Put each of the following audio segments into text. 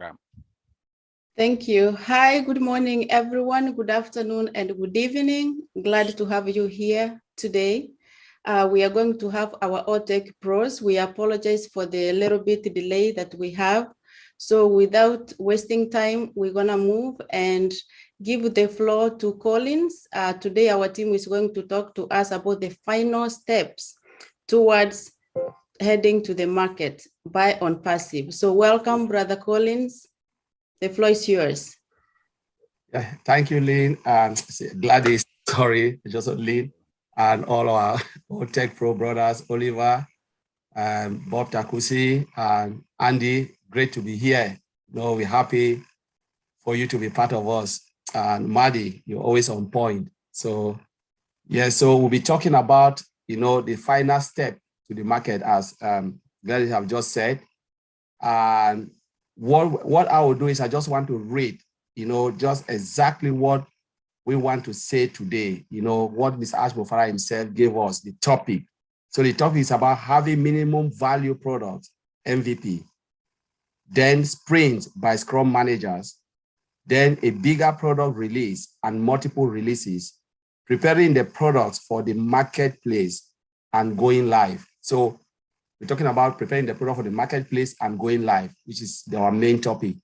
program. Thank you. Hi, good morning, everyone. Good afternoon and good evening. Glad to have you here today. We are going to have our OTECH pros. We apologize for the little bit delay that we have. So without wasting time, we're gonna move and give the floor to Collins. Today, our team is going to talk to us about the final steps towards heading to the market by ONPASSIVE. So welcome, Brother Collins. The floor is yours. Yeah, thank you, Lynn, and Gladys, sorry, just Lynn, and all our OTECH Pro brothers, Oliver, and Bob Takusi, and Andy. Great to be here. We're happy for you to be part of us. And Maddie, you're always on point. So, yeah, so we'll be talking about, the final step to the market, as Gladys have just said. And what I will do is I just want to read, just exactly what we want to say today, what Mr. Ashbofara himself gave us, the topic. So the topic is about having minimum value products, MVP, then sprints by Scrum managers, then a bigger product release and multiple releases, preparing the products for the marketplace and going live. So we're talking about preparing the product for the marketplace and going live, which is our main topic.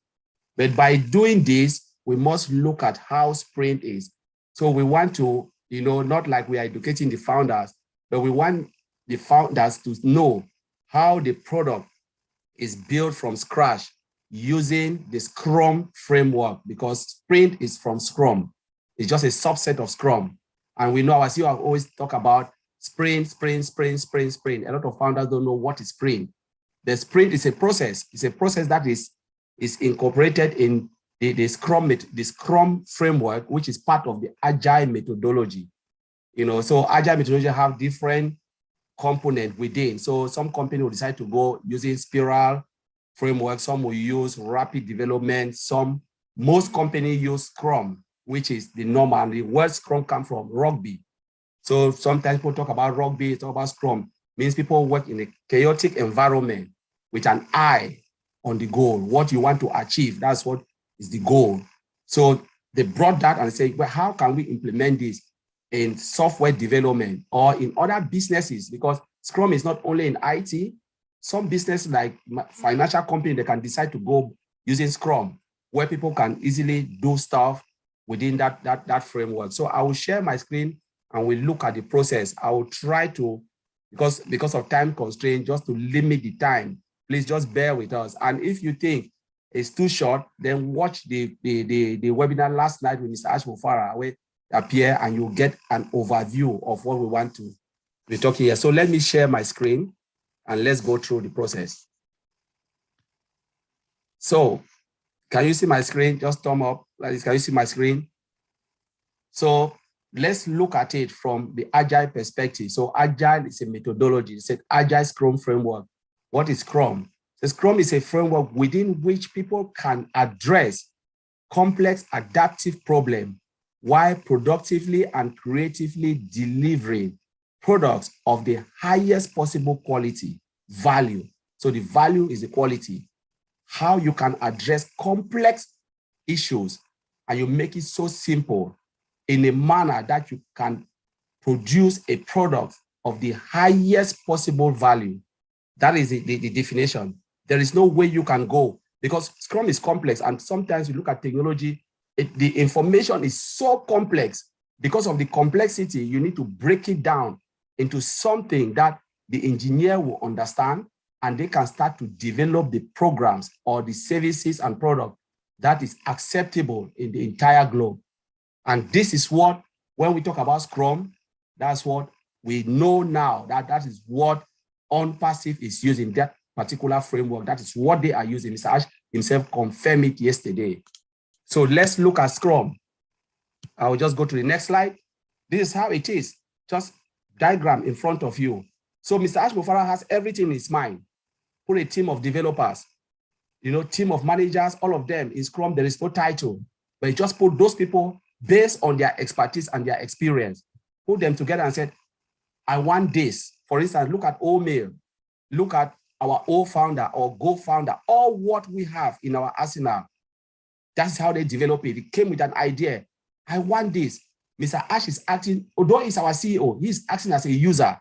But by doing this, we must look at how sprint is. So we want to, not like we are educating the founders, but we want the founders to know how the product is built from scratch using the Scrum framework, because sprint is from Scrum. It's just a subset of Scrum. And we know, as you have always talked about, sprint. A lot of founders don't know what is sprint. The sprint is a process. It's a process that is incorporated in the Scrum framework, which is part of the Agile methodology. So Agile methodology have different components within. So some company will decide to go using Spiral framework. Some will use rapid development. Most companies use Scrum, which is the normal. And the word Scrum comes from rugby. So sometimes people talk about rugby, talk about Scrum. Means people work in a chaotic environment with an eye on the goal. What you want to achieve, that's what is the goal. So they brought that and said, well, how can we implement this in software development or in other businesses? Because Scrum is not only in IT. Some business like financial company, they can decide to go using Scrum, where people can easily do stuff within that framework. So I will share my screen and we'll look at the process. I will try to, because of time constraint, just to limit the time. Please just bear with us. And if you think it's too short, then watch the webinar last night with Mr. Ashbofara, where appear and you'll get an overview of what we want to be talking here. So let me share my screen and let's go through the process. So can you see my screen? Just thumb up. Can you see my screen? So let's look at it from the Agile perspective. So Agile is a methodology. It's an Agile Scrum framework. What is Scrum? The Scrum is a framework within which people can address complex adaptive problems while productively and creatively delivering products of the highest possible quality, value. So the value is the quality. How you can address complex issues and you make it so simple in a manner that you can produce a product of the highest possible value. That is the definition. There is no way you can go, because Scrum is complex, and sometimes you look at technology, the information is so complex. Because of the complexity, you need to break it down into something that the engineer will understand, and they can start to develop the programs or the services and product that is acceptable in the entire globe. And this is what, when we talk about Scrum, that's what we know now, that is what ONPASSIVE is using, that particular framework. That is what they are using. Mr. Ash himself confirmed it yesterday. So let's look at Scrum. I will just go to the next slide. This is how it is. Just diagram in front of you. So Mr. Ashbofara has everything in his mind. Put a team of developers, team of managers, all of them in Scrum. There is no title, but he just put those people based on their expertise and their experience, put them together and said, I want this. For instance, look at OMail, look at our old founder or Go founder, all what we have in our arsenal. That's how they develop it. It came with an idea. I want this. Mr. Ash is acting, although he's our CEO, he's acting as a user.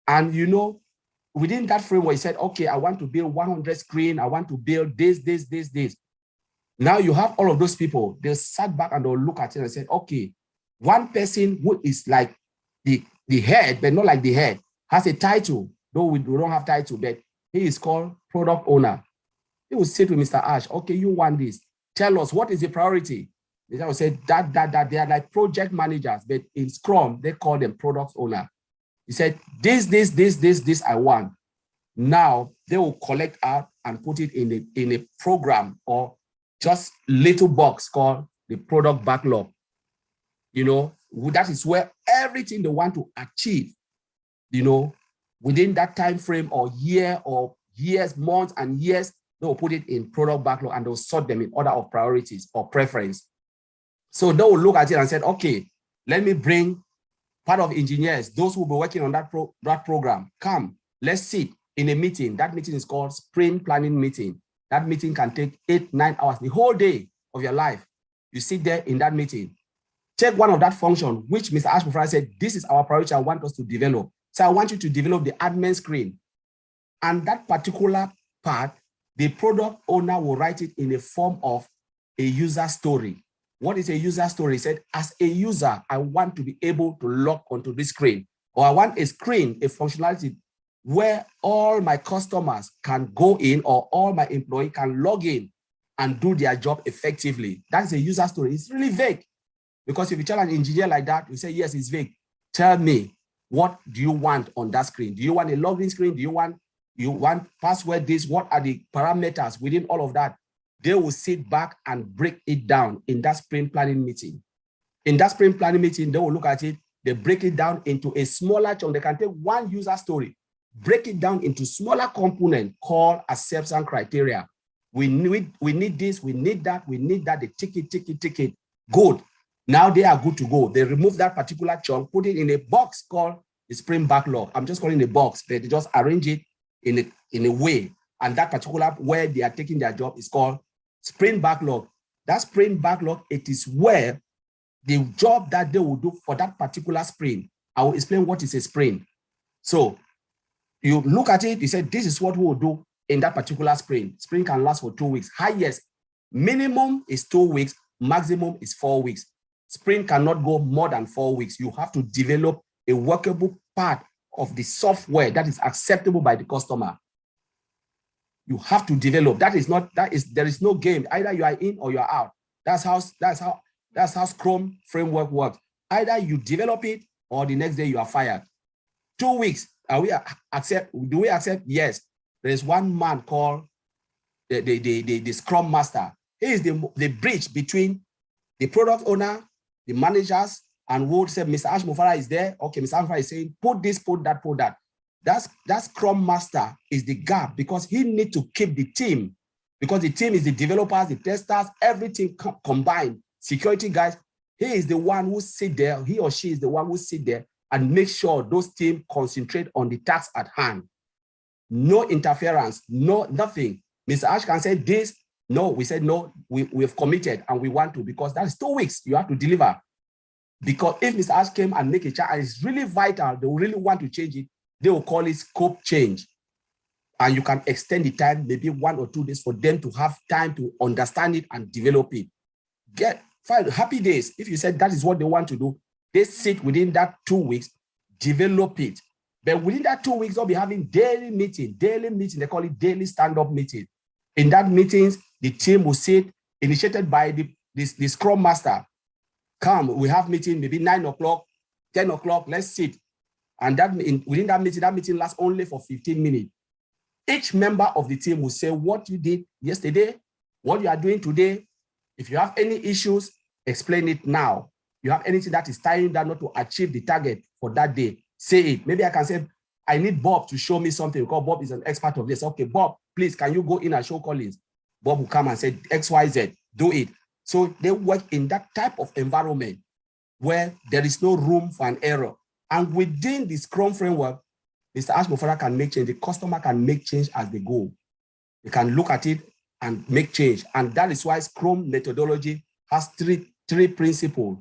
And you know, within that framework, he said, okay, I want to build 100 screen. I want to build this. Now you have all of those people. They sat back and they'll look at it and said, okay, one person who is like the head, but not like the head, has a title, though we don't have title, but he is called product owner. He will say to Mr. Ash, okay, you want this. Tell us, what is the priority? They will say that. They are like project managers, but in Scrum, they call them product owner. He said, this I want. Now they will collect out and put it in a program or just little box called the product backlog. You know, that is where everything they want to achieve, you know, within that time frame or year or years, months and years, they will put it in product backlog and they'll sort them in order of priorities or preference. So they will look at it and say, okay, let me bring part of engineers, those who will be working on that program, come, let's sit in a meeting. That meeting is called sprint planning meeting. That meeting can take 8-9 hours, the whole day of your life. You sit there in that meeting. Take one of that function, which Mr. Ashmufra said, this is our priority, I want us to develop. So I want you to develop the admin screen. And that particular part, the product owner will write it in a form of a user story. What is a user story? He said, as a user, I want to be able to log onto this screen, or I want a screen, a functionality where all my customers can go in or all my employees can log in and do their job effectively. That's a user story. It's really vague, because if you tell an engineer like that, you say, yes, it's vague. Tell me, what do you want on that screen? Do you want a login screen? Do you want password this? What are the parameters within all of that? They will sit back and break it down in that sprint planning meeting. In that sprint planning meeting, they will look at it, they break it down into a smaller chunk. They can take one user story, break it down into smaller component called acceptance criteria. We need this, we need that, the ticket, good. Now they are good to go. They remove that particular chunk, put it in a box called the sprint backlog. I'm just calling it a box, but they just arrange it in a way. And that particular where they are taking their job is called sprint backlog. That sprint backlog, it is where the job that they will do for that particular sprint. I will explain what is a sprint. So you look at it, you say, this is what we will do in that particular sprint. Sprint can last for 2 weeks. Highest, minimum is 2 weeks, maximum is 4 weeks. Sprint cannot go more than 4 weeks. You have to develop a workable part of the software that is acceptable by the customer. You have to develop. There is no game. Either you are in or you are out. That's how Scrum framework works. Either you develop it or the next day you are fired. 2 weeks. Do we accept? Yes. There is one man called the Scrum Master. He is the bridge between the product owner, the managers, and who said, Mr. Ash Mufara is there. Okay, Mr. Ash Mufara is saying, put this, put that, put that. That Scrum Master is the gap, because he needs to keep the team, because the team is the developers, the testers, everything combined. Security guys, he is the one who sit there, he or she is the one who sit there and make sure those teams concentrate on the task at hand. No interference, nothing. Mr. Ash can say this. No, we said no, we've committed and we want to, because that is 2 weeks you have to deliver. Because if Mr. Ash came and make a change and it's really vital, they will really want to change it, they will call it scope change. And you can extend the time, maybe 1 or 2 days for them to have time to understand it and develop it. Find happy days. If you said that is what they want to do, they sit within that 2 weeks, develop it. But within that 2 weeks, they'll be having daily meeting, they call it daily stand-up meeting. In that meetings, the team will sit, initiated by the Scrum Master. Come, we have meeting, maybe 9 o'clock, 10 o'clock, let's sit. And within that meeting lasts only for 15 minutes. Each member of the team will say what you did yesterday, what you are doing today. If you have any issues, explain it now. You have anything that is tying you down not to achieve the target for that day, say it. Maybe I can say, I need Bob to show me something, because Bob is an expert of this. Okay, Bob, please, can you go in and show Collins? Bob will come and say, X, Y, Z, do it. So they work in that type of environment where there is no room for an error. And within the Scrum framework, Mr. Ashmofara can make change. The customer can make change as they go. They can look at it and make change. And that is why Scrum methodology has three principles.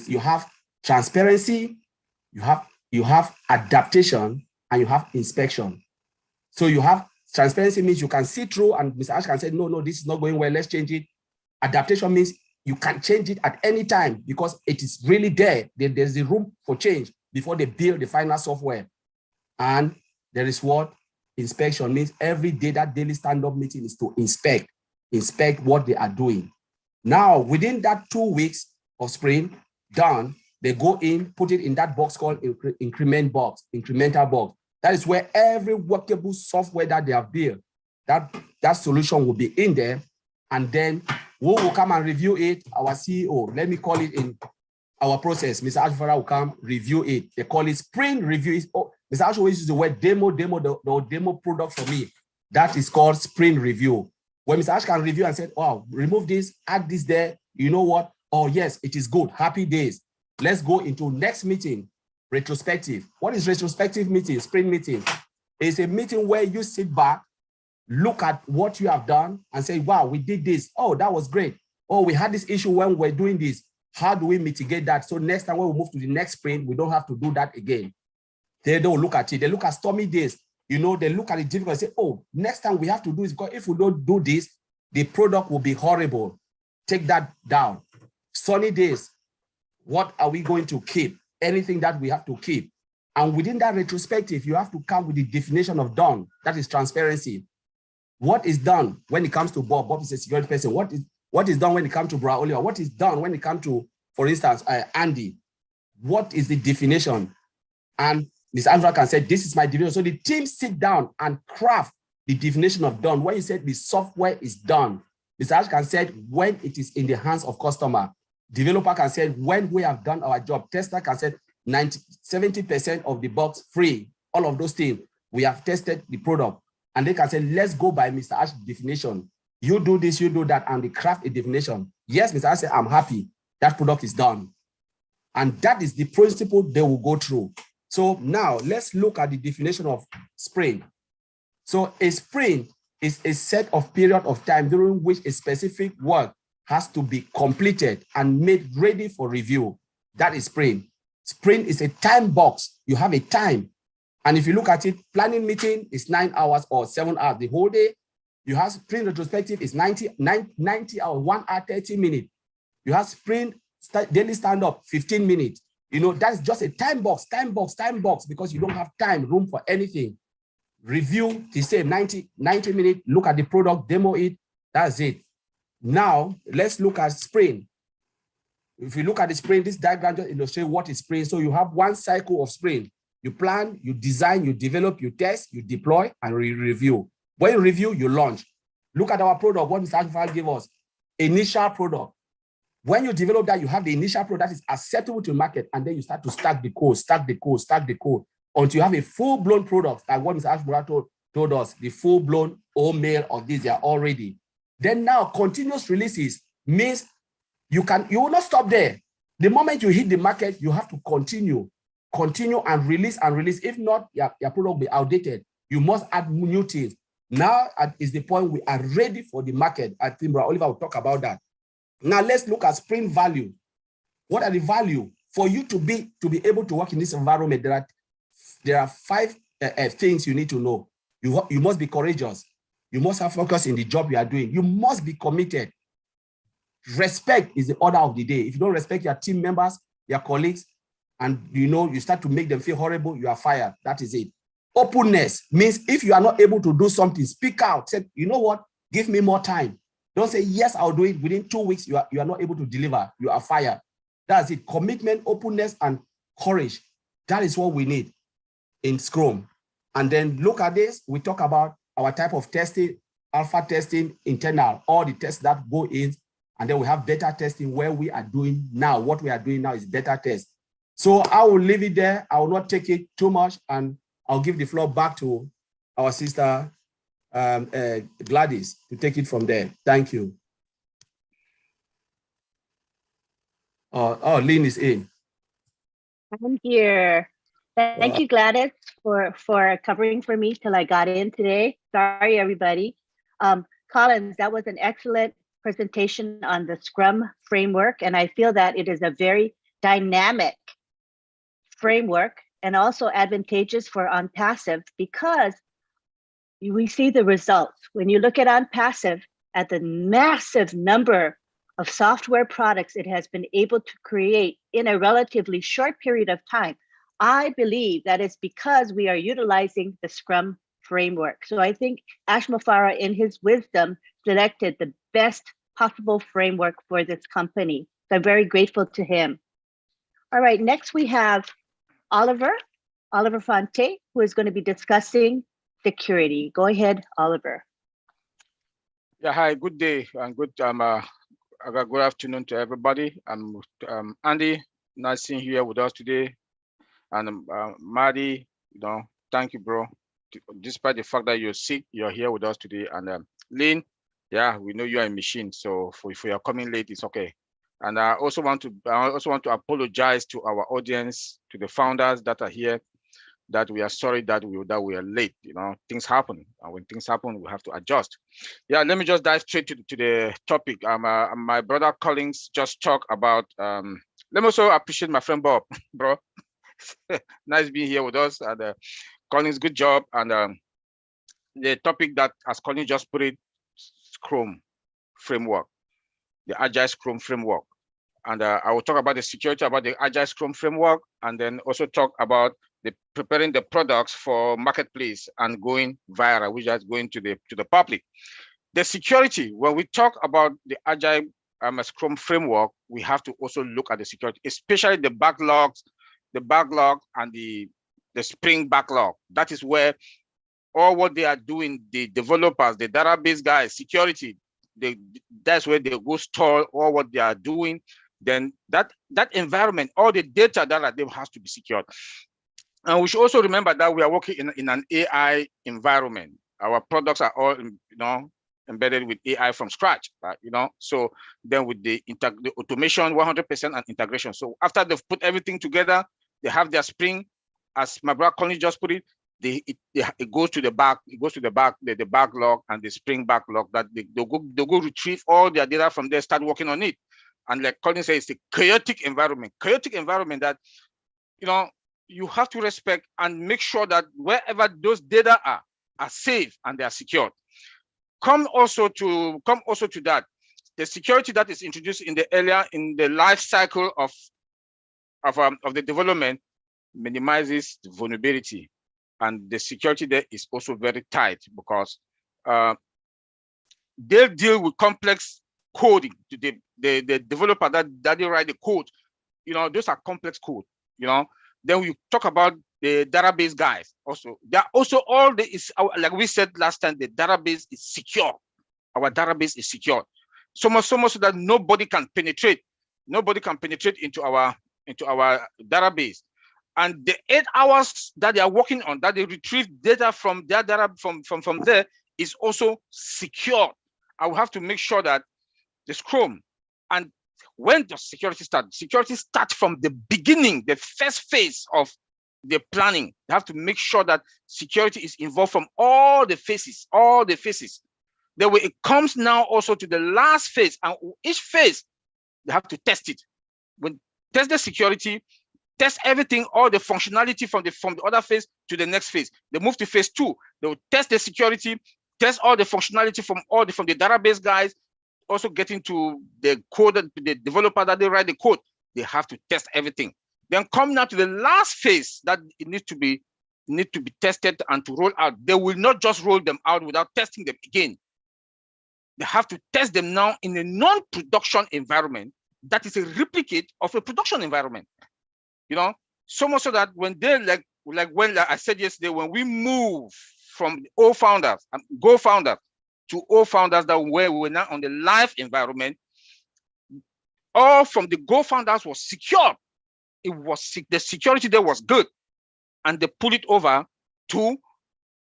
You have transparency, you have adaptation, and you have inspection. So you have transparency means you can see through, and Mr. Ash can say, no, this is not going well, let's change it. Adaptation means you can change it at any time because it is really there. There's the room for change before they build the final software. And there is what? Inspection means every day that daily stand-up meeting is to inspect what they are doing. Now, within that 2 weeks of sprint done, they go in, put it in that box called incremental box. That is where every workable software that they have built, that solution will be in there. And then we will come and review it. Our CEO, let me call it in our process, Mr. Ashfara will come review it. They call it sprint review. Mr. Ash always uses the word demo product for me. That is called sprint review. When Mr. Ash can review and say, oh, remove this, add this there, you know what? Oh, yes, it is good. Happy days. Let's go into next meeting, retrospective. What is retrospective meeting? Sprint meeting. It's a meeting where you sit back, look at what you have done and say, wow, we did this. Oh, that was great. Oh, we had this issue when we're doing this. How do we mitigate that? So next time when we move to the next sprint, we don't have to do that again. They don't look at it. They look at stormy days. You know, they look at it difficult and say, oh, next time we have to do this because if we don't do this, the product will be horrible. Take that down. Sunny days, what are we going to keep? Anything that we have to keep. And within that retrospective, you have to come with the definition of done. That is transparency. What is done when it comes to Bob? Bob is a security person. What is done when it comes to Bra Oliver? What is done when it comes to, for instance, Andy? What is the definition? And Ms. Andra can say, this is my definition. So the team sit down and craft the definition of done. When you said the software is done, Mr. Ash can say when it is in the hands of customer. Developer can say when we have done our job. Tester can say 70% of the bugs free. All of those things. We have tested the product. And they can say, let's go by Mr. Ash's definition. You do this, you do that, and they craft a definition. Yes, Mr. Ash said, I'm happy. That product is done. And that is the principle they will go through. So now let's look at the definition of sprint. So a sprint is a set of period of time during which a specific work has to be completed and made ready for review. That is sprint. Sprint is a time box. You have a time. And if you look at it, planning meeting is 9 hours or 7 hours the whole day. You have sprint retrospective is 90 hours, 1 hour, 30 minutes. You have sprint daily stand-up, 15 minutes. You know, that's just a time box, because you don't have room for anything. Review, the same, 90 minutes, look at the product, demo it, that's it. Now, let's look at sprint. If you look at the sprint, this diagram just illustrates what is sprint. So you have one cycle of sprint. You plan, you design, you develop, you test, you deploy, and review. When you review, you launch. Look at our product, what Mr. Ashfara gave us. Initial product. When you develop that, you have the initial product that is acceptable to market, and then you start to stack the code, until you have a full-blown product, like what Mr. Ashfara told us, the full-blown mail of this, they are all ready. Then now, continuous releases means you will not stop there. The moment you hit the market, you have to continue and release. If not, your product will be outdated. You must add new things. Now is the point we are ready for the market. I think Oliver will talk about that. Now let's look at sprint value. What are the value? For you to be able to work in this environment, there are 5 things you need to know. You must be courageous. You must have focus in the job you are doing. You must be committed. Respect is the order of the day. If you don't respect your team members, your colleagues, and you start to make them feel horrible, you are fired. That is it. Openness means if you are not able to do something, speak out. Say, you know what? Give me more time. Don't say, yes, I'll do it. Within 2 weeks, you are not able to deliver. You are fired. That's it. Commitment, openness, and courage. That is what we need in Scrum. And then look at this. We talk about our type of testing, alpha testing, internal, all the tests that go in. And then we have beta testing where we are doing now. What we are doing now is beta test. So I will leave it there. I will not take it too much. And I'll give the floor back to our sister, Gladys, to take it from there. Thank you. Oh, Lynn is in. I'm here. Thank you, Gladys, for covering for me till I got in today. Sorry, everybody. Collins, that was an excellent presentation on the Scrum framework, and I feel that it is a very dynamic framework and also advantageous for ONPASSIVE because we see the results. When you look at ONPASSIVE, at the massive number of software products it has been able to create in a relatively short period of time, I believe that it's because we are utilizing the Scrum framework. So I think Ashma Farah, in his wisdom, selected the best possible framework for this company. So I'm very grateful to him. All right, next we have Oliver Fonte, who is going to be discussing security. Go ahead, Oliver. Yeah, hi, good day and good afternoon to everybody. I'm Andy, nice seeing you here with us today. And Maddie, thank you, bro. Despite the fact that you're sick, you're here with us today. And Lynn, yeah, we know you are a machine, so if you are coming late, it's okay. And I also want to apologize to our audience, to the founders that are here, that we are sorry that we are late. Things happen, and when things happen, we have to adjust. Yeah, let me just dive straight to the topic. My brother Collins just talked about. Let me also appreciate my friend Bob, bro. Nice being here with us. And Collins, good job. And the topic that, as Collins just put it, Scrum framework, the Agile Scrum framework. And I will talk about the security, about the Agile Scrum framework, and then also talk about preparing the products for marketplace and going viral, which is going to the public. The security, when we talk about the Agile Scrum framework, we have to also look at the security, especially the backlog and the Spring backlog. That is where all what they are doing, the developers, the database guys, security, that's where they go store all what they are doing. Then that environment, all the data that they has to be secured. And we should also remember that we are working in an AI environment. Our products are all, embedded with AI from scratch, right? So then with the automation, 100% and integration. So after they've put everything together, they have their Spring, as my brother Connie just put it, it goes to the backlog and the Spring backlog that they'll go retrieve all their data from there, start working on it. And like Colin says, it's a chaotic environment that, you have to respect and make sure that wherever those data are safe and they are secured. Come also to that, the security that is introduced in the life cycle of the development minimizes the vulnerability, and the security there is also very tight because they deal with complex coding. The developer that they write the code, those are complex code. Then we talk about the database guys. Also, they are also like we said last time, the database is secure. Our database is secure, so much so that nobody can penetrate into our database. And the 8 hours that they are working on, that they retrieve data from their data from there, is also secure. I will have to make sure that the Scrum, and when the security starts from the beginning, the first phase of the planning. They have to make sure that security is involved from all the phases. Then when it comes now also to the last phase, and each phase, they have to test it. When test the security, test everything, all the functionality from the other phase to the next phase. They move to phase 2. They will test the security, test all the functionality from the database guys, also getting to the code, the developer that they write the code. They have to test everything. Then come now to the last phase that it needs to be tested and to roll out. They will not just roll them out without testing them again. They have to test them now in a non-production environment that is a replicate of a production environment. So much so that when they like when I said yesterday, when we move from Go founders to O founders, that where we were now on the live environment, all from the Go founders was secure. The security there was good, and they pull it over to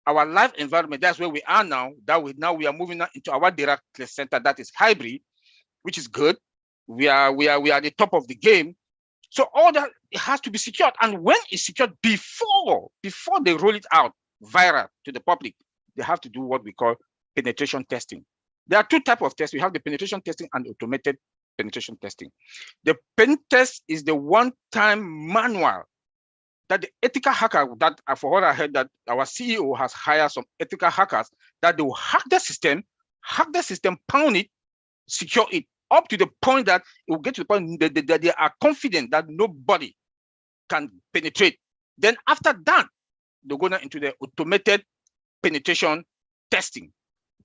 our live environment. That's where we are now. We are moving into our data center that is hybrid, which is good. We are at the top of the game, So all that, it has to be secured. And when it's secured, before they roll it out viral to the public, they have to do what we call penetration testing. There are two types of tests. We have the penetration testing and automated penetration testing. The pen test is the one-time manual that the ethical hacker, that for what I heard, that our CEO has hired some ethical hackers that they will hack the system, pound it, secure it, up to the point that it will get to the point that they are confident that nobody can penetrate. Then after that, they go into the automated penetration testing.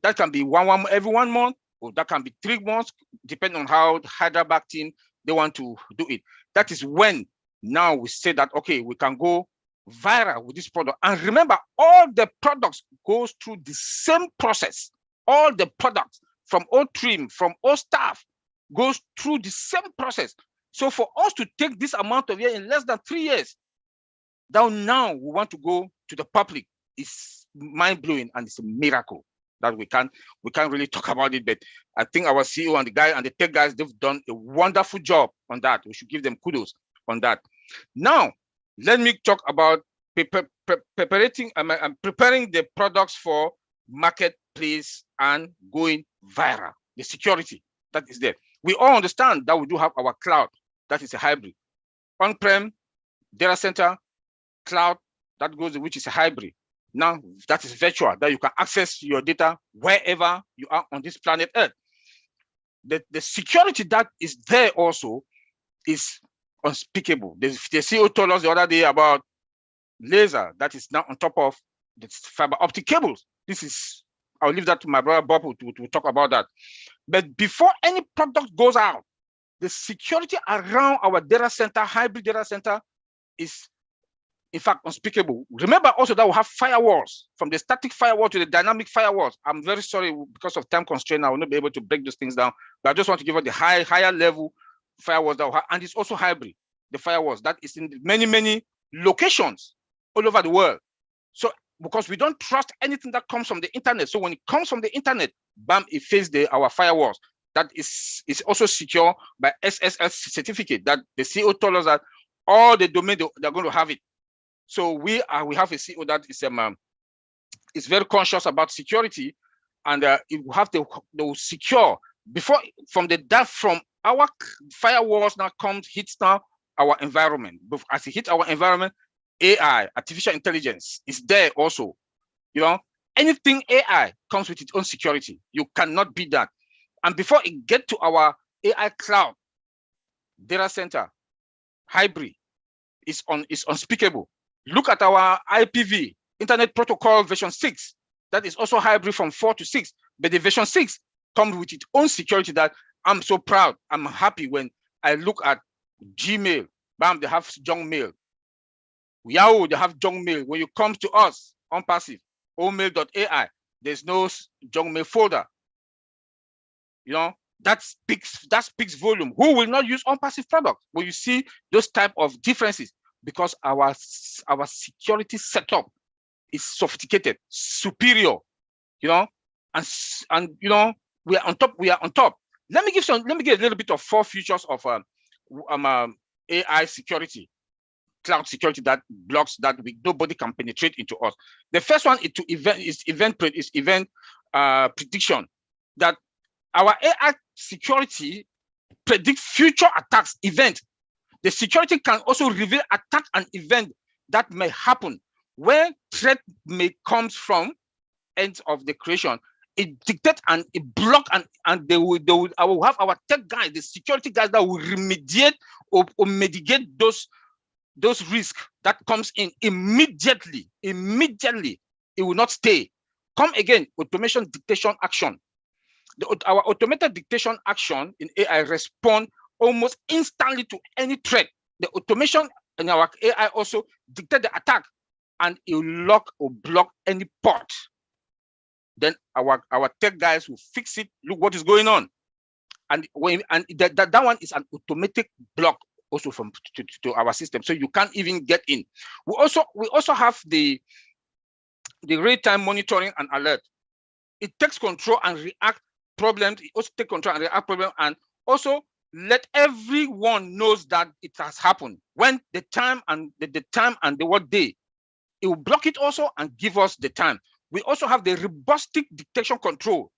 That can be every 1 month, or that can be 3 months, depending on how the Hyderabad team they want to do it. That is when now we say that, okay, we can go viral with this product. And remember, all the products goes through the same process. All the products from all trim, from all staff, goes through the same process. So for us to take this amount of years in less than 3 years, now we want to go to the public, it's mind-blowing, and it's a miracle that we can't really talk about it. But I think our CEO and the tech guys, they've done a wonderful job on that. We should give them kudos on that. Now, let me talk about preparing the products for marketplace and going viral. The security that is there. We all understand that we do have our cloud, that is a hybrid. On-prem, data center, cloud, that goes, which is a hybrid. Now, that is virtual, that you can access your data wherever you are on this planet Earth. The security that is there also is unspeakable. The CEO told us the other day about laser that is now on top of the fiber optic cables. This is, I'll leave that to my brother Bob to talk about that. But before any product goes out, the security around our data center, hybrid data center, is in fact unspeakable. Remember also that we have firewalls, from the static firewall to the dynamic firewalls. I'm very sorry, because of time constraint, I will not be able to break those things down, but I just want to give you the higher level firewalls that we have, and it's also hybrid, the firewalls that is in many locations all over the world. So because we don't trust anything that comes from the internet, so when it comes from the internet, bam, it faces our firewalls. That is also secure by SSL certificate that the CEO told us that all the domain they're going to have it. So we have a CEO that is very conscious about security, and it will have to secure before from our firewalls now hits now our environment. As it hits our environment, AI, artificial intelligence, is there also. You know, anything AI comes with its own security. You cannot beat that. And before it gets to our AI cloud, data center, hybrid, is unspeakable. Look at our IPv, Internet Protocol version 6, that is also hybrid from 4 to 6, but the version 6 comes with its own security that I'm so proud. I'm happy when I look at Gmail, bam, they have junk mail. Yahoo, they have junk mail. When you come to us, ONPASSIVE, omail.ai, there's no junk mail folder. You know, that speaks volume. Who will not use ONPASSIVE products? When you see those type of differences, because our security setup is sophisticated, superior, you know, and you know, we are on top. Let me give a little bit of 4 features of AI security, cloud security, that blocks that nobody can penetrate into us. The first one is event prediction, that our AI security predict future attacks, event. The security can also reveal attack and event that may happen where threat may come from end of the creation. It dictates and it block, and I will have our tech guys, the security guys, that will remediate or mitigate those risks that comes in immediately. It will not stay. Come again, automation dictation action. Our automated dictation action in AI respond almost instantly to any threat. The automation in our AI also dictate the attack, and it will lock or block any port. Then our tech guys will fix it. Look what is going on, and that one is an automatic block also to our system, so you can't even get in. We also have the real-time monitoring and alert. It takes control and react problems. It also takes control and react problems, and also let everyone knows that it has happened. When the time and the time and the what day, it will block it also and give us the time. We also have the robust detection control,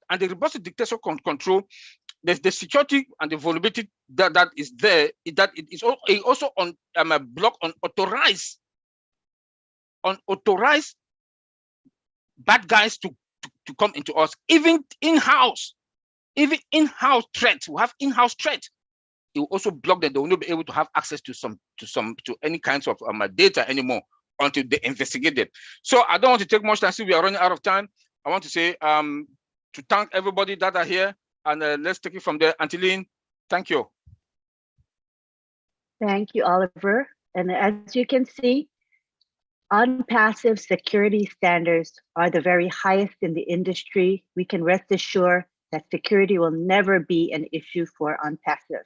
and the robust detection control, the security and the vulnerability that is there, that it is also on a block on unauthorized bad guys to come into us, even in-house threats. We have in-house threats. It will also block them. They will not be able to have access to any kinds of data anymore until they investigate it. So I don't want to take much time. See, we are running out of time. I want to say to thank everybody that are here, and let's take it from there. Angeline, thank you. Thank you, Oliver. And as you can see, ONPASSIVE security standards are the very highest in the industry. We can rest assured that security will never be an issue for ONPASSIVE.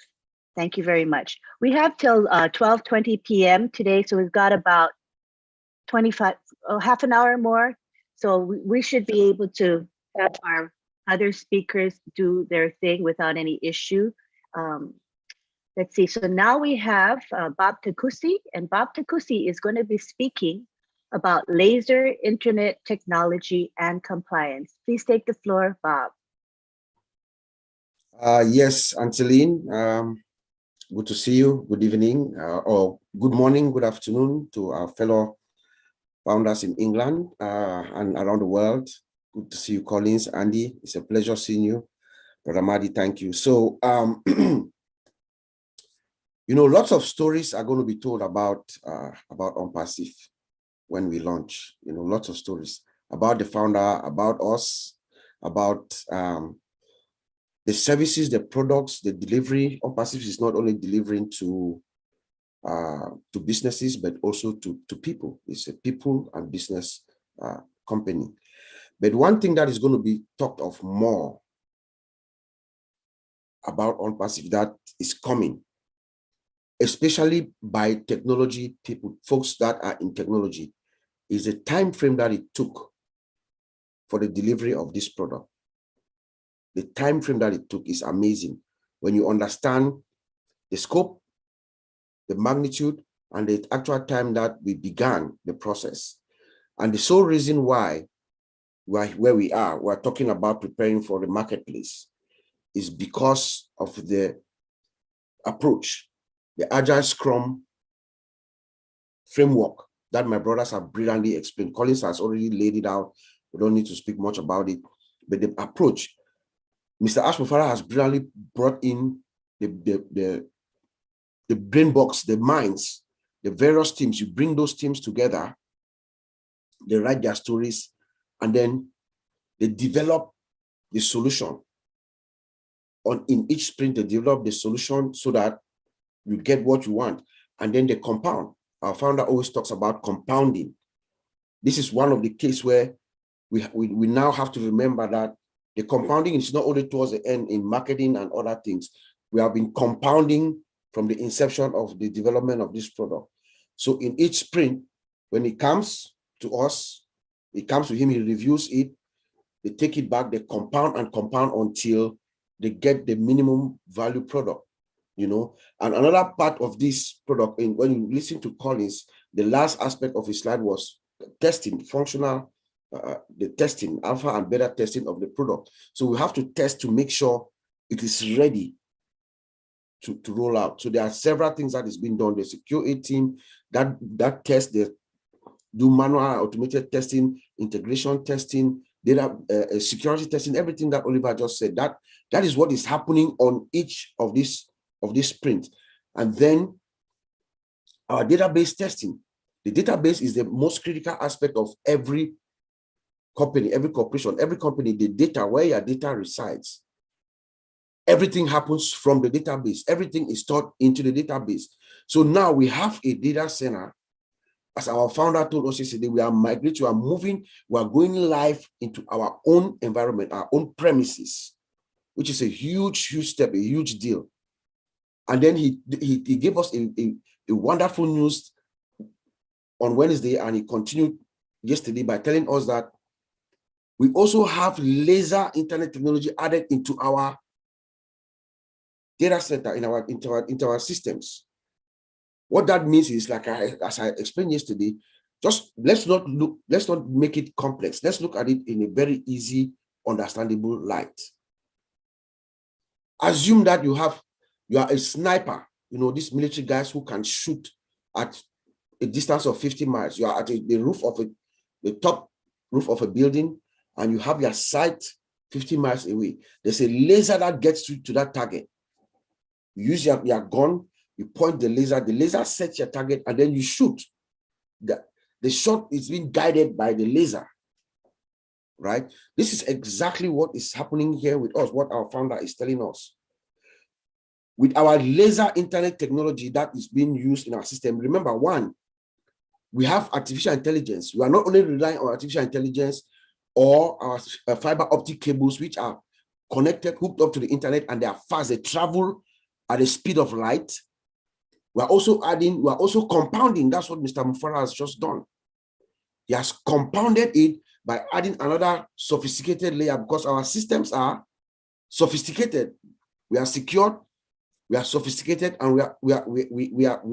Thank you very much. We have till 12:20 p.m. today, so we've got about half an hour more. So we should be able to have our other speakers do their thing without any issue. Let's see, so now we have Bob Takusi, and Bob Takusi is going to be speaking about laser internet technology and compliance. Please take the floor, Bob. Yes, Angeline, good to see you. Good evening, or good morning, good afternoon to our fellow founders in England and around the world. Good to see you, Collins, Andy. It's a pleasure seeing you. Brother Madi, thank you. So, you know, lots of stories are going to be told about ONPASSIVE when we launch. You know, lots of stories about the founder, about us, about the services, the products, the delivery. ONPASSIVE is not only delivering to businesses, but also to people. It's a people and business company. But one thing that is going to be talked of more about ONPASSIVE that is coming, especially by technology people, folks that are in technology, is the time frame that it took for the delivery of this product. The time frame that it took is amazing when you understand the scope, the magnitude, and the actual time that we began the process. And the sole reason why where we are, we're talking about preparing for the marketplace, is because of the approach, the Agile Scrum framework that my brothers have brilliantly explained. Collins has already laid it out. We don't need to speak much about it, but the approach, Mr. Ashmufara has brilliantly brought in the brain box, the minds, the various teams. You bring those teams together, they write their stories, and then they develop the solution. In each sprint, they develop the solution so that you get what you want, and then they compound. Our founder always talks about compounding. This is one of the cases where we now have to remember that the compounding is not only towards the end in marketing and other things. We have been compounding from the inception of the development of this product. So in each sprint, when it comes to us, it comes to him, he reviews it, they take it back, they compound and compound until they get the minimum value product, you know. And another part of this product, when you listen to Collins, the last aspect of his slide was testing, functional, the testing, alpha and beta testing of the product. So we have to test to make sure it is ready to roll out. So there are several things that is being done. The security team that test, they do manual automated testing, integration testing, data security testing, everything that Oliver just said. That is what is happening on each of this sprint. And then our database testing. The database is the most critical aspect of every company, every corporation, every company. The data, where your data resides, everything happens from the database. Everything is stored into the database. So now we have a data center. As our founder told us yesterday, we are migrating, we are moving, we are going live into our own environment, our own premises, which is a huge, huge step, a huge deal. And then he gave us a wonderful news on Wednesday, and he continued yesterday by telling us that we also have laser internet technology added into our data center into our systems. What that means is, like as I explained yesterday, just let's not make it complex. Let's look at it in a very easy, understandable light. Assume that you are a sniper, these military guys who can shoot at a distance of 50 miles. You are at the top roof of a building, and you have your sight 50 miles away. There's a laser that gets to that target. You use your gun, you point the laser sets your target, and then you shoot. The shot is being guided by the laser, right? This is exactly what is happening here with us, what our founder is telling us. With our laser internet technology that is being used in our system, remember, one, we have artificial intelligence. We are not only relying on artificial intelligence or our fiber optic cables, which are connected, hooked up to the internet, and they are fast. They travel at the speed of light. We are also compounding. That's what Mr. Mufara has just done. He has compounded it by adding another sophisticated layer, because our systems are sophisticated. We are secure, we are sophisticated, and we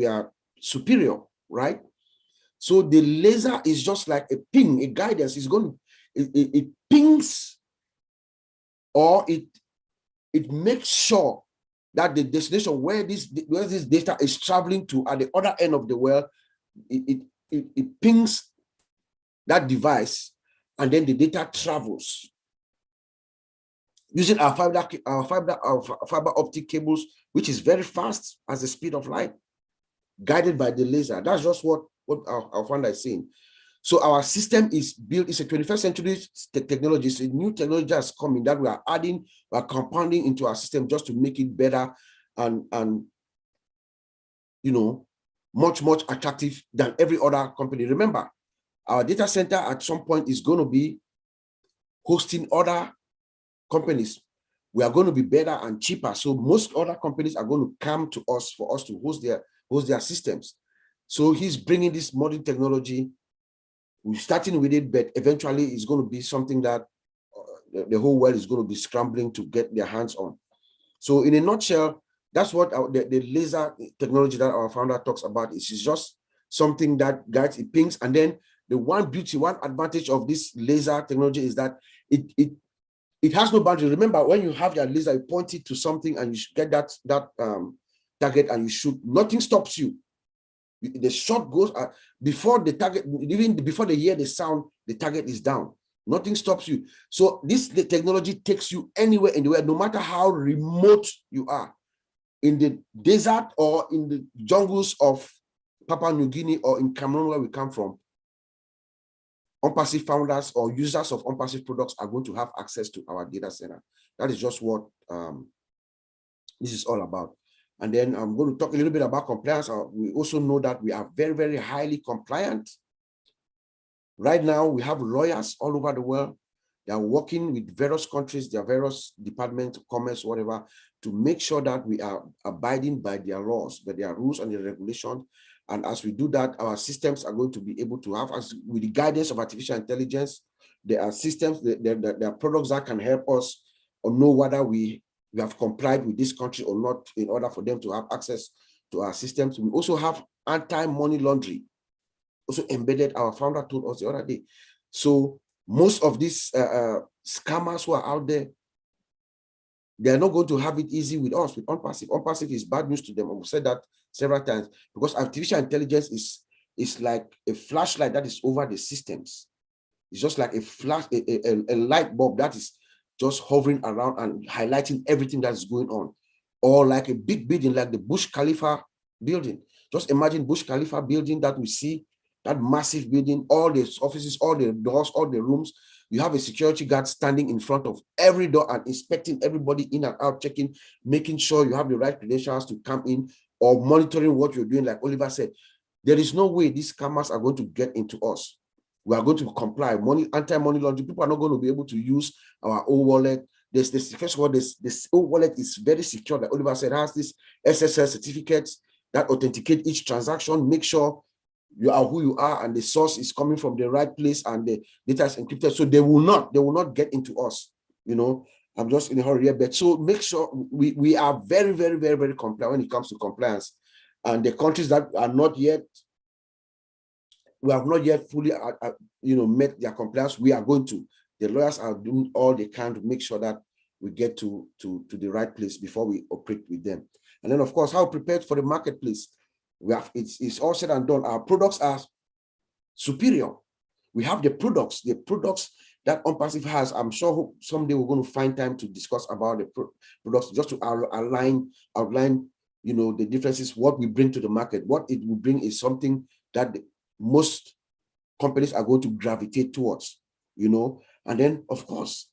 are superior, right? So the laser is just like a ping, a guidance. It pings, or it makes sure that the destination where this data is traveling to at the other end of the world, it pings that device, and then the data travels using our fiber optic cables, which is very fast as the speed of light, guided by the laser. That's just what our founder is saying. So our system is built, it's a 21st century technology. It's a new technology that's coming that we are adding, we are compounding into our system just to make it better and much attractive than every other company. Remember, our data center at some point is going to be hosting other companies. We are going to be better and cheaper. So most other companies are going to come to us for us to host their systems. So he's bringing this modern technology. We're starting with it, but eventually it's going to be something that the whole world is going to be scrambling to get their hands on. So in a nutshell, that's what the laser technology that our founder talks about is. It's just something that guides, it pings, and then the one advantage of this laser technology is that it has no boundary. Remember, when you have your laser, you point it to something and you get that target and you shoot, nothing stops you. The shot goes before the target, even before they hear the sound, the target is down. Nothing stops you. So the technology takes you anywhere in the world, no matter how remote you are, in the desert or in the jungles of Papua New Guinea or in Cameroon, where we come from. ONPASSIVE founders or users of ONPASSIVE products are going to have access to our data center. That is just what this is all about. And then I'm going to talk a little bit about compliance. We also know that we are very, very highly compliant. Right now, we have lawyers all over the world. They are working with various countries, their various departments, commerce, whatever, to make sure that we are abiding by their laws, by their rules and their regulations. And as we do that, our systems are going to be able to have, with the guidance of artificial intelligence, there are systems, there are products that can help us or know whether we have complied with this country or not, in order for them to have access to our systems. We also have anti-money laundering, also embedded. Our founder told us the other day. So most of these scammers who are out there, they are not going to have it easy with us, with ONPASSIVE. ONPASSIVE is bad news to them. I've said that several times, because artificial intelligence is like a flashlight that is over the systems. It's just like a flash, a light bulb that is just hovering around and highlighting everything that's going on. Or like a big building, like the Burj Khalifa building. Just imagine Burj Khalifa building that we see, that massive building, all the offices, all the doors, all the rooms. You have a security guard standing in front of every door and inspecting everybody in and out, checking, making sure you have the right credentials to come in, or monitoring what you're doing. Like Oliver said, there is no way these scammers are going to get into us. We are going to comply. Anti-money laundering, people are not going to be able to use our old wallet. First of all, this old wallet is very secure. Like Oliver said, has this SSL certificates that authenticate each transaction, make sure you are who you are and the source is coming from the right place and the data is encrypted. So they will not get into us, I'm just in a hurry here, but so make sure we are very, very, very, very compliant when it comes to compliance. And the countries that are not yet, we have not yet fully, met their compliance. We are going to. The lawyers are doing all they can to make sure that we get to the right place before we operate with them. And then, of course, how prepared for the marketplace. We have it's all said and done. Our products are superior. We have the products that ONPASSIVE has. I'm sure someday we're going to find time to discuss about the products, just to outline, the differences, what we bring to the market. What it will bring is something that most companies are going to gravitate towards, And then, of course,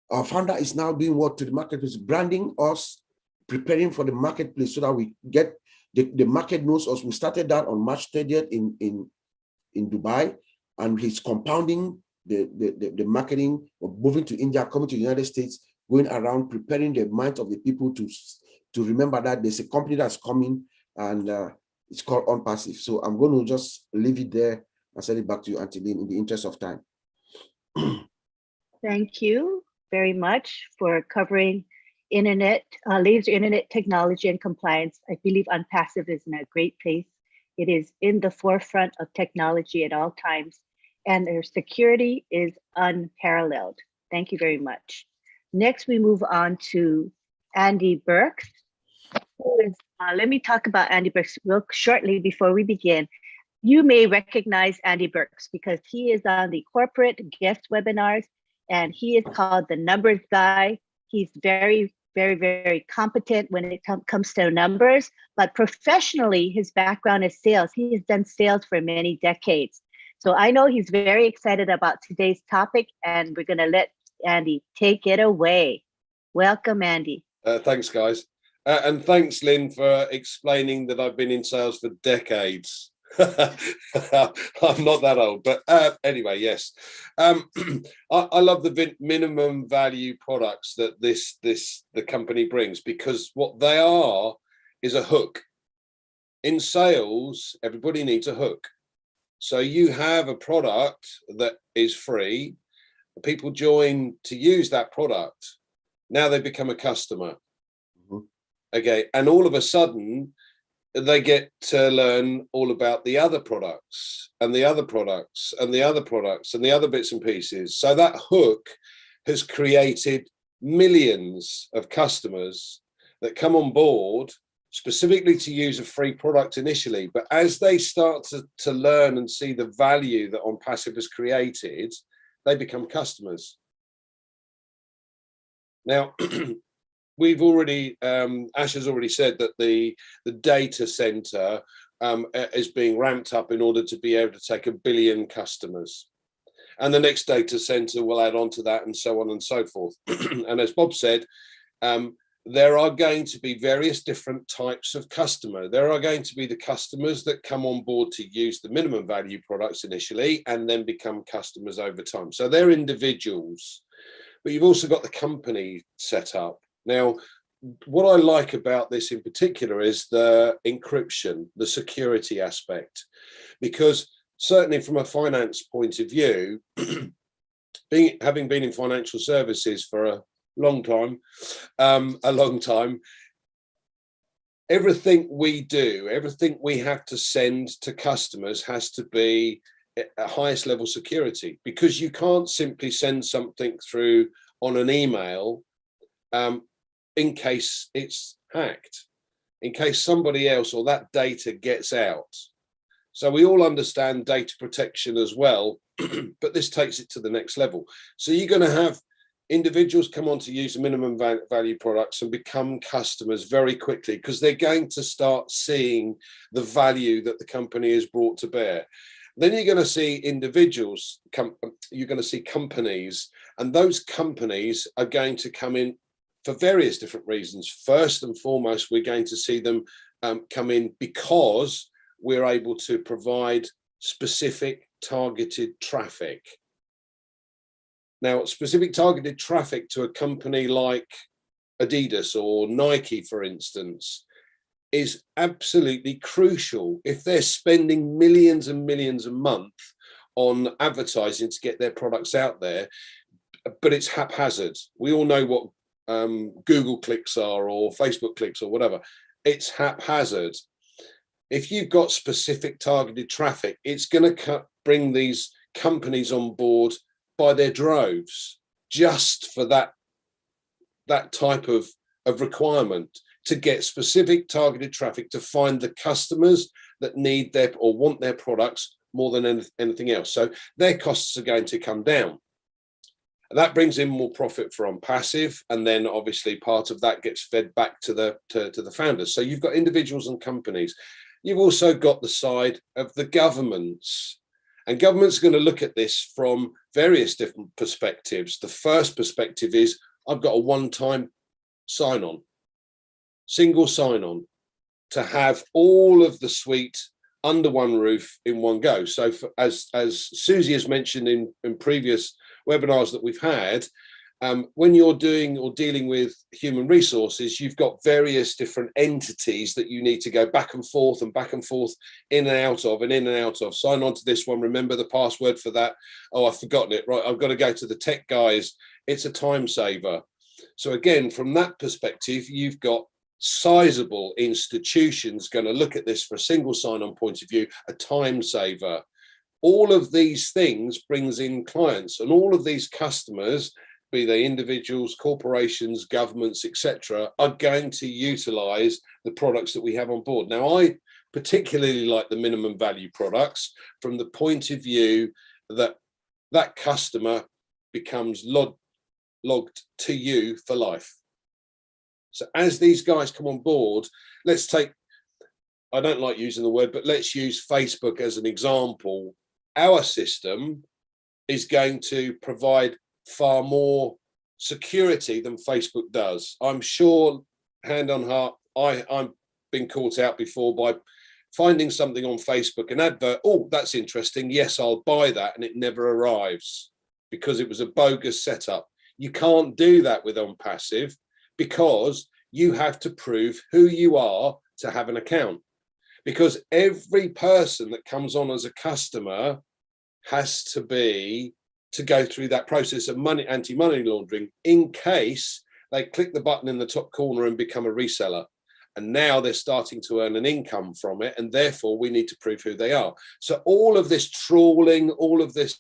our founder is now doing what to the marketplace, branding us, preparing for the marketplace so that we get the market knows us. We started that on March 30th in Dubai, and he's compounding the marketing of moving to India, coming to the United States, going around preparing the minds of the people to remember that there's a company that's coming, and it's called ONPASSIVE. So I'm going to just leave it there and send it back to you, Auntie Lynn, in the interest of time. Thank you very much for covering laser internet technology and compliance. I believe ONPASSIVE is in a great place. It is in the forefront of technology at all times, and their security is unparalleled. Thank you very much. Next, we move on to Andy Burks. Let me talk about Andy Burks real shortly before we begin. You may recognize Andy Burks because he is on the corporate guest webinars, and he is called the numbers guy. He's very, very, very competent when it comes to numbers, but professionally, his background is sales. He has done sales for many decades. So I know he's very excited about today's topic, and we're going to let Andy take it away. Welcome, Andy. Thanks, guys. And thanks, Lynn, for explaining that I've been in sales for decades. I'm not that old, but anyway, yes. I love the minimum value products that the company brings, because what they are is a hook. In sales, everybody needs a hook. So you have a product that is free. People join to use that product. Now they become a customer. Okay, and all of a sudden, they get to learn all about the other products and the other products and the other products and the other bits and pieces. So that hook has created millions of customers that come on board specifically to use a free product initially. But as they start to learn and see the value that ONPASSIVE has created, they become customers. Now, we've already, Ash has already said that the data center is being ramped up in order to be able to take 1 billion customers. And the next data center will add on to that, and so on and so forth. And as Bob said, there are going to be various different types of customer. There are going to be the customers that come on board to use the minimum value products initially and then become customers over time. So they're individuals, but you've also got the company set up. Now, what I like about this in particular is the encryption, the security aspect, because certainly from a finance point of view, having been in financial services for a long time, everything we do, everything we have to send to customers has to be at highest level security, because you can't simply send something through on an email in case it's hacked, in case somebody else or that data gets out. So we all understand data protection as well, but this takes it to the next level. So you're going to have individuals come on to use the minimum value products and become customers very quickly, because they're going to start seeing the value that the company has brought to bear. Then you're going to see individuals, you're going to see companies, and those companies are going to come in for various different reasons. First and foremost, we're going to see them come in because we're able to provide specific targeted traffic. Now, specific targeted traffic to a company like Adidas or Nike, for instance, is absolutely crucial. If they're spending millions and millions a month on advertising to get their products out there, but it's haphazard. We all know what Google clicks are or Facebook clicks or whatever. It's haphazard. If you've got specific targeted traffic, it's going to bring these companies on board by their droves, just for that type of requirement, to get specific targeted traffic to find the customers that need their or want their products more than anything else. So their costs are going to come down. And that brings in more profit for ONPASSIVE, and then obviously part of that gets fed back to the founders. So you've got individuals and companies. You've also got the side of the governments, and governments are going to look at this from various different perspectives. The first perspective is, I've got a one-time sign-on, single sign-on, to have all of the suite under one roof in one go. So as Susie has mentioned in previous webinars that we've had, when you're doing or dealing with human resources, you've got various different entities that you need to go back and forth, in and out of, and in and out of. Sign on to this one, remember the password for that. Oh, I've forgotten it. Right, I've got to go to the tech guys. It's a time saver. So again, from that perspective, you've got sizable institutions going to look at this for a single sign-on point of view, a time saver. All of these things brings in clients, and all of these customers, be they individuals, corporations, governments, etc., are going to utilize the products that we have on board. Now, I particularly like the minimum value products from the point of view that that customer becomes logged to you for life. So as these guys come on board, let's take, I don't like using the word, but let's use Facebook as an example. Our system is going to provide far more security than Facebook does. I'm sure, hand on heart, I've been caught out before by finding something on Facebook, an advert, oh, that's interesting, yes, I'll buy that, and it never arrives because it was a bogus setup. You can't do that with ONPASSIVE because you have to prove who you are to have an account, because every person that comes on as a customer has to go through that process of anti-money laundering in case they click the button in the top corner and become a reseller. And now they're starting to earn an income from it, and therefore we need to prove who they are. So all of this trawling, all of this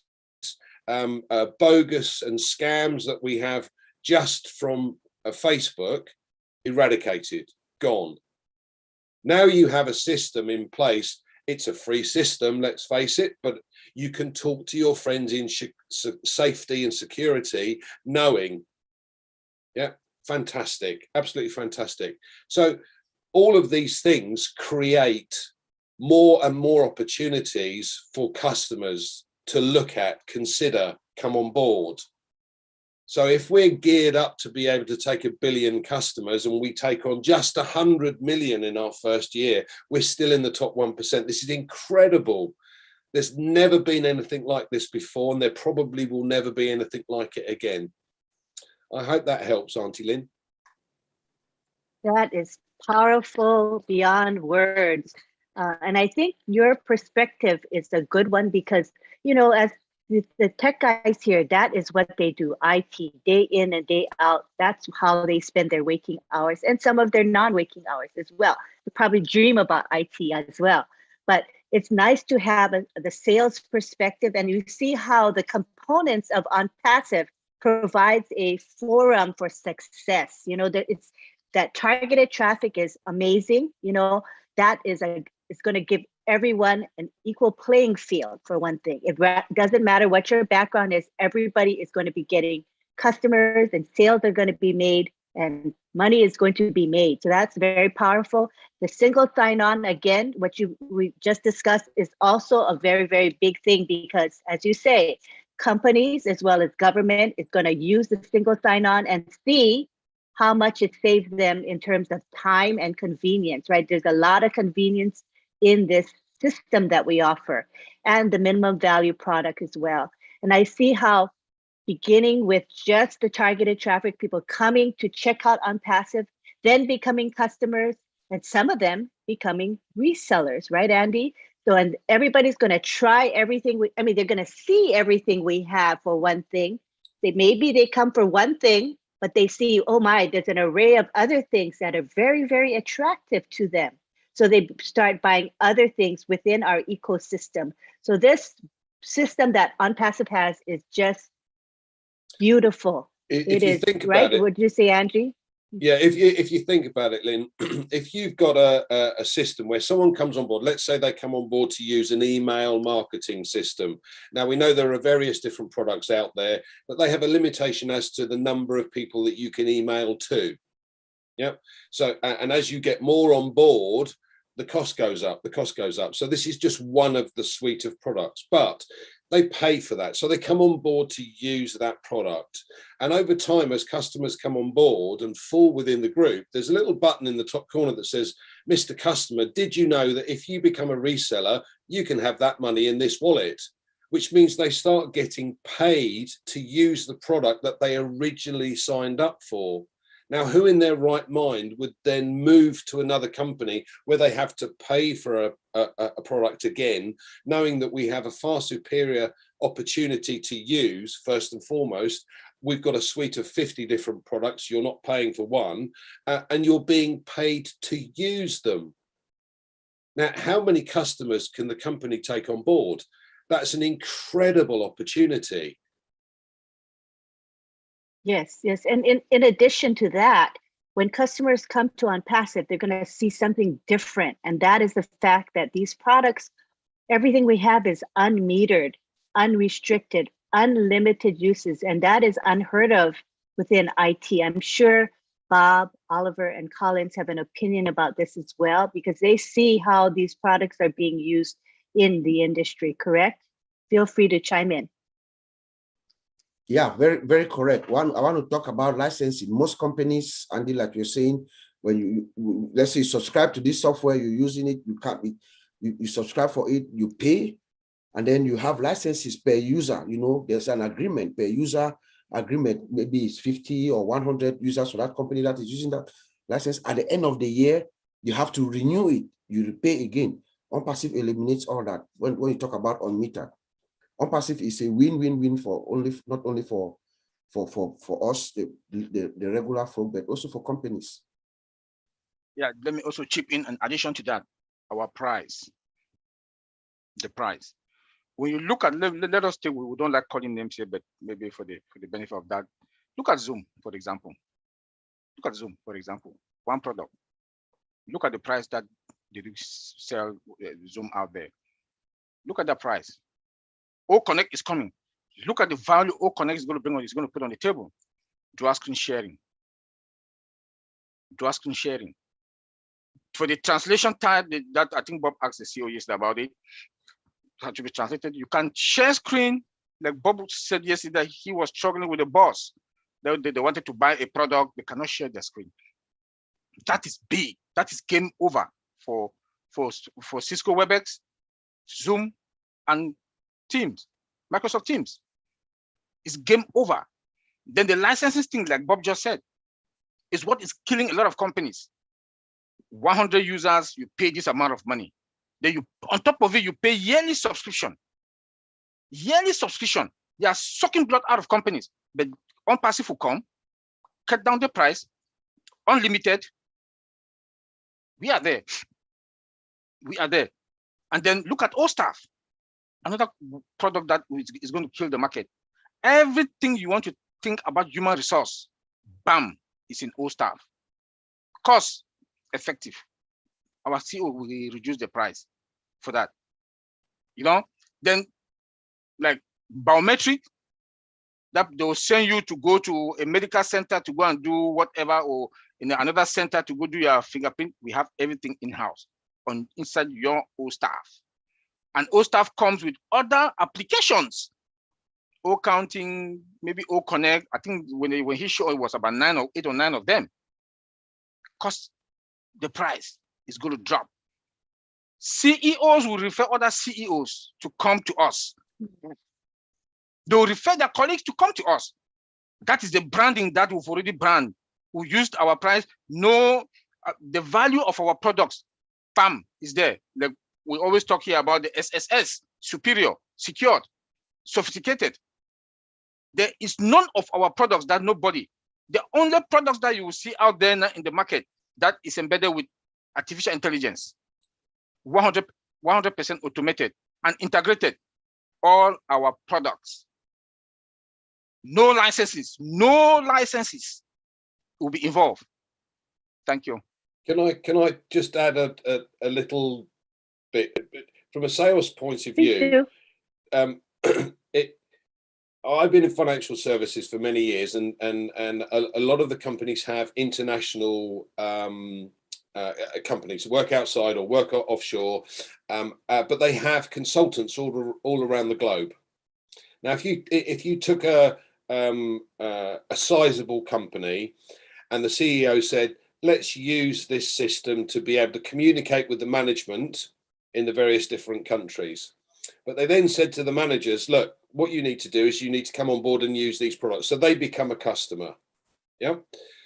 bogus and scams that we have just from Facebook, eradicated, gone. Now you have a system in place. It's a free system, let's face it, but you can talk to your friends in safety and security, knowing, yeah, fantastic, absolutely fantastic. So all of these things create more and more opportunities for customers to look at, consider, come on board. So if we're geared up to be able to take 1 billion customers and we take on just 100 million in our first year, we're still in the top 1%. This is incredible. There's never been anything like this before, and there probably will never be anything like it again. I hope that helps, Auntie Lynn. That is powerful beyond words. And I think your perspective is a good one because, you know, as the tech guys here, that is what they do, IT, day in and day out. That's how they spend their waking hours and some of their non-waking hours as well. They probably dream about IT as well. But it's nice to have the sales perspective, and you see how the components of ONPASSIVE provides a forum for success. You know, that targeted traffic is amazing. You know, that is going to give everyone an equal playing field, for one thing. It doesn't matter what your background is, everybody is going to be getting customers, and sales are going to be made, and money is going to be made. So that's very powerful. The single sign-on, again, what we just discussed, is also a very, very big thing because, as you say, companies as well as government is going to use the single sign-on and see how much it saves them in terms of time and convenience, right? There's a lot of convenience in this system that we offer, and the minimum value product as well. And I see how, beginning with just the targeted traffic, people coming to check out ONPASSIVE, then becoming customers, and some of them becoming resellers, right, Andy? So, and everybody's going to try everything. They're going to see everything we have, for one thing, maybe they come for one thing, but they see, oh my, there's an array of other things that are very, very attractive to them. So they start buying other things within our ecosystem. So this system that ONPASSIVE has is just beautiful. If you think about right? it, Would you say, Angie? yeah, if you think about it, Lynn, if you've got a system where someone comes on board, let's say they come on board to use an email marketing system. Now, we know there are various different products out there, but they have a limitation as to the number of people that you can email to. Yep. So, and as you get more on board, the cost goes up, So this is just one of the suite of products, but they pay for that. So they come on board to use that product. And over time, as customers come on board and fall within the group, there's a little button in the top corner that says, Mr. Customer, did you know that if you become a reseller, you can have that money in this wallet? Which means they start getting paid to use the product that they originally signed up for. Now, who in their right mind would then move to another company where they have to pay for a product again, knowing that we have a far superior opportunity to use? First and foremost, we've got a suite of 50 different products. You're not paying for one, and you're being paid to use them. Now, how many customers can the company take on board? That's an incredible opportunity. Yes, yes. And in addition to that, when customers come to ONPASSIVE, they're going to see something different. And that is the fact that these products, everything we have is unmetered, unrestricted, unlimited uses. And that is unheard of within IT. I'm sure Bob, Oliver, and Collins have an opinion about this as well, because they see how these products are being used in the industry, correct? Feel free to chime in. Yeah, very, very correct. I want to talk about licensing. Most companies, Andy, like you're saying, when you let's say you subscribe to this software, you're using it, you subscribe for it, you pay, and then you have licenses per user. You know, there's an agreement per user agreement. Maybe it's 50 or 100 users for that company that is using that license. At the end of the year, you have to renew it. You pay again. ONPASSIVE eliminates all that. When you talk about unmetered. ONPASSIVE is a win-win-win for not only for us, the regular folk, but also for companies. Yeah, let me also chip in addition to that, our price, the price. When you look at, let us take, we don't like calling names here, but maybe for the benefit of that, look at Zoom, for example. Look at Zoom, for example, one product. Look at the price that they sell Zoom out there. Look at the price. OConnect is coming. Look at the value OConnect is going to bring on, is going to put on the table. Dual screen sharing. Dual screen sharing. For the translation type that I think Bob asked the CEO yesterday about it, had to be translated. You can share screen, like Bob said yesterday, he was struggling with the boss. They wanted to buy a product, they cannot share their screen. That is big. That is game over for Cisco WebEx, Zoom, and Teams, Microsoft Teams. It's game over. Then the licensing thing, like Bob just said, is what is killing a lot of companies. 100 users, you pay this amount of money. Then you, on top of it, you pay yearly subscription. Yearly subscription. They are sucking blood out of companies. But ONPASSIVE will come, cut down the price, unlimited. We are there. We are there. And then look at OSTAF. Another product that is going to kill the market. Everything you want to think about human resource, bam, is in OSTAF. Cost effective. Our CEO will reduce the price for that. You know, then like biometric, that they will send you to go to a medical center to go and do whatever, or in another center to go do your fingerprint. We have everything in-house inside your OSTAF. And OSTAF comes with other applications. O counting, maybe O Connect. I think when he showed it was about 8 or 9 of them. Because the price is going to drop. CEOs will refer other CEOs to come to us. They will refer their colleagues to come to us. That is the branding that we've already brand. We used our price. No, the value of our products, bam, is there. Like we always talk here about the SSS, superior, secured, sophisticated. There is none of our products that nobody. The only products that you will see out there in the market that is embedded with artificial intelligence, 100% automated and integrated, all our products. No licenses will be involved. Thank you. Can I just add a little bit from a sales point of view? I've been in financial services for many years, and a lot of the companies have international companies work outside or work offshore, but they have consultants all around the globe. Now, if you took a sizable company and the CEO said, let's use this system to be able to communicate with the management in the various different countries. But they then said to the managers, look, what you need to do is you need to come on board and use these products. So they become a customer. Yeah.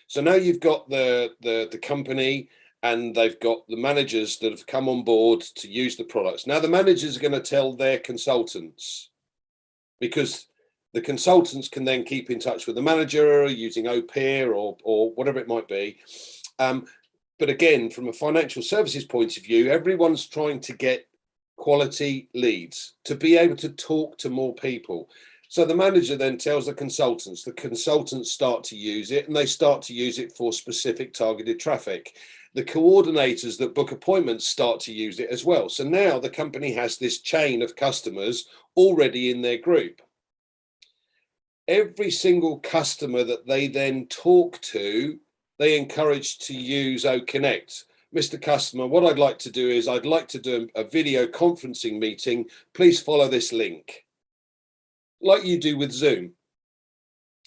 So now you've got the company and they've got the managers that have come on board to use the products. Now the managers are going to tell their consultants, because the consultants can then keep in touch with the manager using OPER or whatever it might be. But again, from a financial services point of view, everyone's trying to get quality leads to be able to talk to more people. So the manager then tells the consultants start to use it, and they start to use it for specific targeted traffic. The coordinators that book appointments start to use it as well. So now the company has this chain of customers already in their group. Every single customer that they then talk to, they encourage to use OConnect. Mr. Customer, what I'd like to do is I'd like to do a video conferencing meeting. Please follow this link, like you do with Zoom.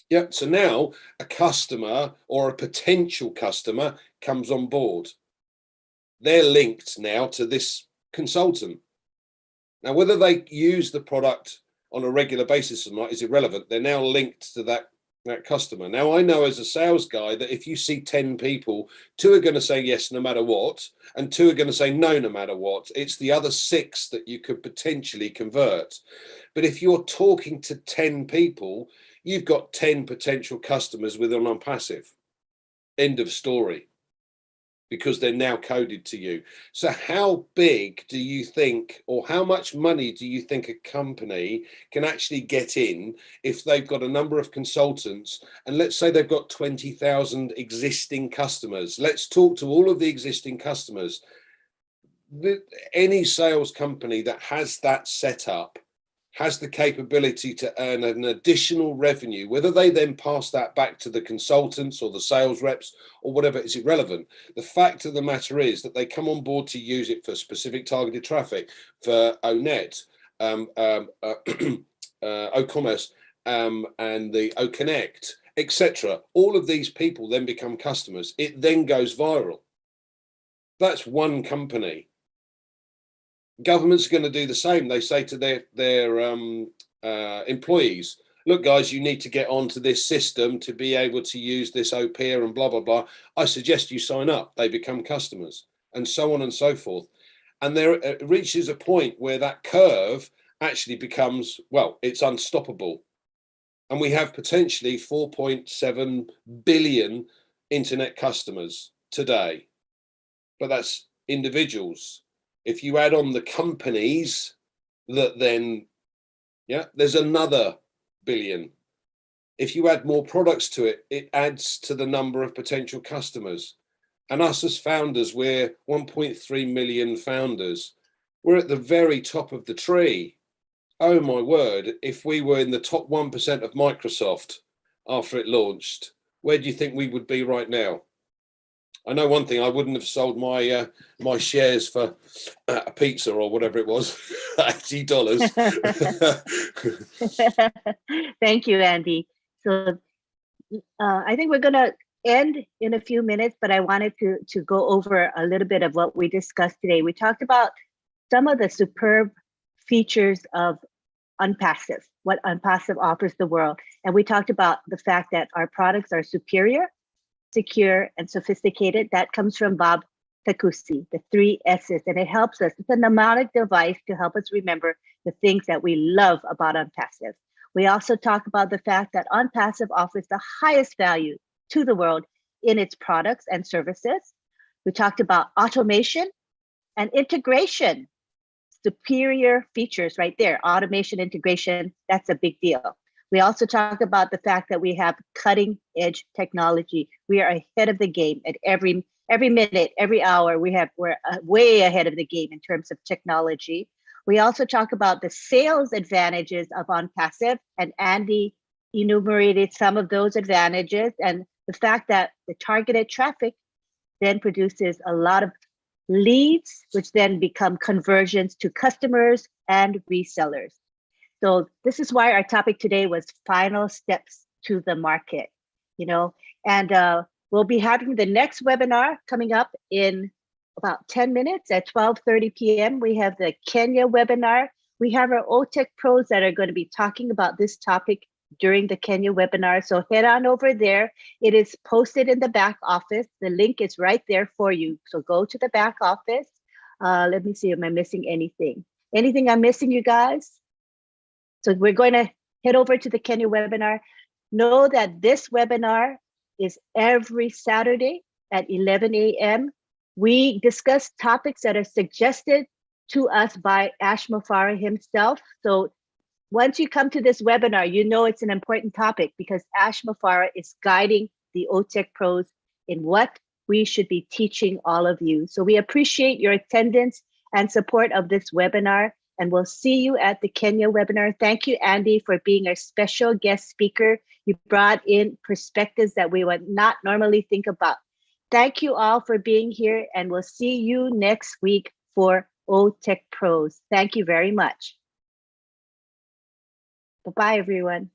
Yep. So now a customer or a potential customer comes on board. They're linked now to this consultant. Now, whether they use the product on a regular basis or not is irrelevant. They're now linked to that customer. Now, I know as a sales guy that if you see 10 people, 2 are going to say yes no matter what, and 2 are going to say no no matter what. It's the other 6 that you could potentially convert. But if you're talking to 10 people, you've got 10 potential customers with an ONPASSIVE. End of story. Because they're now coded to you. So how big do you think, or how much money do you think a company can actually get in if they've got a number of consultants, and let's say they've got 20,000 existing customers? Let's talk to all of the existing customers. Any sales company that has that set up has the capability to earn an additional revenue. Whether they then pass that back to the consultants or the sales reps or whatever is irrelevant. The fact of the matter is that they come on board to use it for specific targeted traffic, for ONET, OCommerce, and the OConnect, etc. All of these people then become customers. It then goes viral. That's one company. Governments are going to do the same. They say to their employees, look, guys, you need to get onto this system to be able to use this OPER and blah, blah, blah. I suggest you sign up. They become customers, and so on and so forth. And there it reaches a point where that curve actually becomes, well, it's unstoppable. And we have potentially 4.7 billion internet customers today. But that's individuals. If you add on the companies, that then, yeah, there's another billion. If you add more products to it, it adds to the number of potential customers. And us as founders, we're 1.3 million founders. We're at the very top of the tree. Oh my word, if we were in the top 1% of Microsoft after it launched, where do you think we would be right now? I know one thing, I wouldn't have sold my my shares for a pizza or whatever it was, $80. Thank you, Andy. So I think we're going to end in a few minutes, but I wanted to go over a little bit of what we discussed today. We talked about some of the superb features of ONPASSIVE, what ONPASSIVE offers the world. And we talked about the fact that our products are superior, secure, and sophisticated. That comes from Bob Takusi, the 3 S's, and it helps us. It's a mnemonic device to help us remember the things that we love about ONPASSIVE. We also talk about the fact that ONPASSIVE offers the highest value to the world in its products and services. We talked about automation and integration, superior features right there, automation, integration, that's a big deal. We also talk about the fact that we have cutting edge technology. We are ahead of the game at every minute, every hour. We're way ahead of the game in terms of technology. We also talk about the sales advantages of ONPASSIVE, and Andy enumerated some of those advantages, and the fact that the targeted traffic then produces a lot of leads, which then become conversions to customers and resellers. So this is why our topic today was final steps to the market, and we'll be having the next webinar coming up in about 10 minutes at 12:30 p.m. We have the Kenya webinar. We have our OTECH pros that are going to be talking about this topic during the Kenya webinar. So head on over there. It is posted in the back office. The link is right there for you. So go to the back office. Let me see, am I missing anything? Anything I'm missing, you guys? So we're going to head over to the Kenya webinar. Know that this webinar is every Saturday at 11 a.m. We discuss topics that are suggested to us by Ash Mufara himself. So once you come to this webinar, you know it's an important topic because Ash Mufara is guiding the OTECH pros in what we should be teaching all of you. So we appreciate your attendance and support of this webinar, and we'll see you at the Kenya webinar. Thank you, Andy, for being our special guest speaker. You brought in perspectives that we would not normally think about. Thank you all for being here, and we'll see you next week for OTECH Pros. Thank you very much. Bye-bye, everyone.